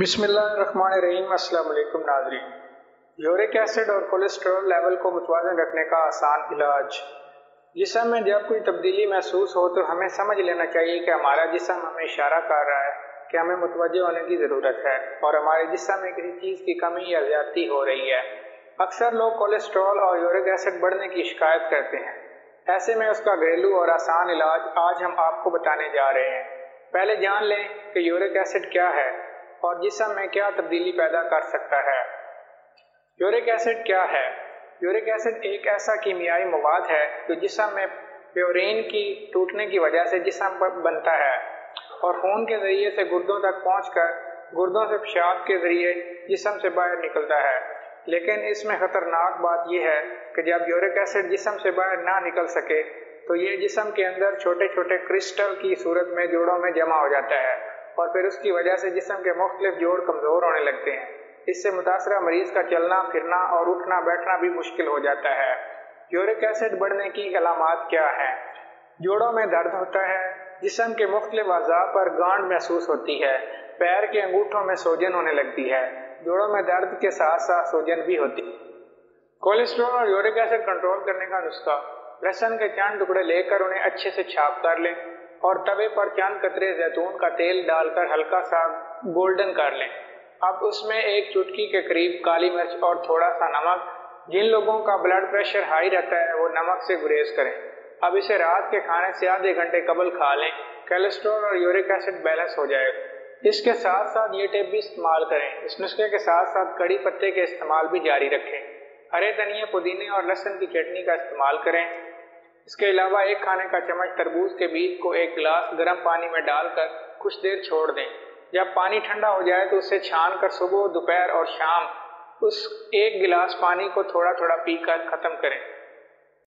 بسم اللہ الرحمن الرحیم۔ السلام علیکم ناظرین۔ یورک ایسڈ اور کولیسٹرول لیول کو متوازن رکھنے کا آسان علاج۔ جسم میں جب کوئی تبدیلی محسوس ہو تو ہمیں سمجھ لینا چاہیے کہ ہمارا جسم ہمیں اشارہ کر رہا ہے کہ ہمیں متوجہ ہونے کی ضرورت ہے اور ہمارے جسم میں کسی چیز کی کمی یا زیادتی ہو رہی ہے۔ اکثر لوگ کولیسٹرول اور یورک ایسڈ بڑھنے کی شکایت کرتے ہیں۔ ایسے میں اس کا گھریلو اور آسان علاج آج ہم آپ کو بتانے جا رہے ہیں۔ پہلے جان لیں کہ یورک ایسڈ کیا ہے اور جسم میں کیا تبدیلی پیدا کر سکتا ہے۔ یورک ایسڈ کیا ہے؟ یورک ایسڈ ایک ایسا کیمیائی مواد ہے جو جسم میں پیورین کی ٹوٹنے کی وجہ سے جسم پر بنتا ہے اور خون کے ذریعے سے گردوں تک پہنچ کر گردوں سے پیشاب کے ذریعے جسم سے باہر نکلتا ہے۔ لیکن اس میں خطرناک بات یہ ہے کہ جب یورک ایسڈ جسم سے باہر نہ نکل سکے تو یہ جسم کے اندر چھوٹے چھوٹے کرسٹل کی صورت میں جوڑوں میں جمع ہو جاتا ہے اور پھر اس کی وجہ سے جسم کے مختلف جوڑ کمزور ہونے لگتے ہیں۔ اس سے متاثرہ مریض کا چلنا پھرنا اور اٹھنا بیٹھنا بھی مشکل ہو جاتا ہے۔ یورک ایسڈ بڑھنے کی علامات کیا ہیں؟ جوڑوں میں درد ہوتا ہے، جسم کے مختلف اعضاء پر گانڈ محسوس ہوتی ہے، پیر کے انگوٹھوں میں سوجن ہونے لگتی ہے، جوڑوں میں درد کے ساتھ ساتھ سوجن بھی ہوتی ہے۔ کولیسٹرول اور یورک ایسڈ کنٹرول کرنے کا نسخہ: لہسن کے چند ٹکڑے لے کر انہیں اچھے سے چھاپ کر لیں اور توے پر چند قطرے زیتون کا تیل ڈال کر ہلکا سا گولڈن کر لیں۔ اب اس میں ایک چٹکی کے قریب کالی مرچ اور تھوڑا سا نمک۔ جن لوگوں کا بلڈ پریشر ہائی رہتا ہے وہ نمک سے گریز کریں۔ اب اسے رات کے کھانے سے آدھے گھنٹے قبل کھا لیں۔ کولیسٹرول اور یورک ایسڈ بیلنس ہو جائے گا۔ اس کے ساتھ ساتھ یہ ٹپ بھی استعمال کریں۔ اس نسخے کے ساتھ ساتھ کڑی پتے کے استعمال بھی جاری رکھیں۔ ہرے دھنیے، پودینے اور لہسن کی چٹنی کا استعمال کریں۔ اس کے علاوہ ایک کھانے کا چمچ تربوز کے بیج کو ایک گلاس گرم پانی میں ڈال کر کچھ دیر چھوڑ دیں۔ جب پانی ٹھنڈا ہو جائے تو اسے چھان کر صبح، دوپہر اور شام اس ایک گلاس پانی کو تھوڑا تھوڑا پی کر ختم کریں۔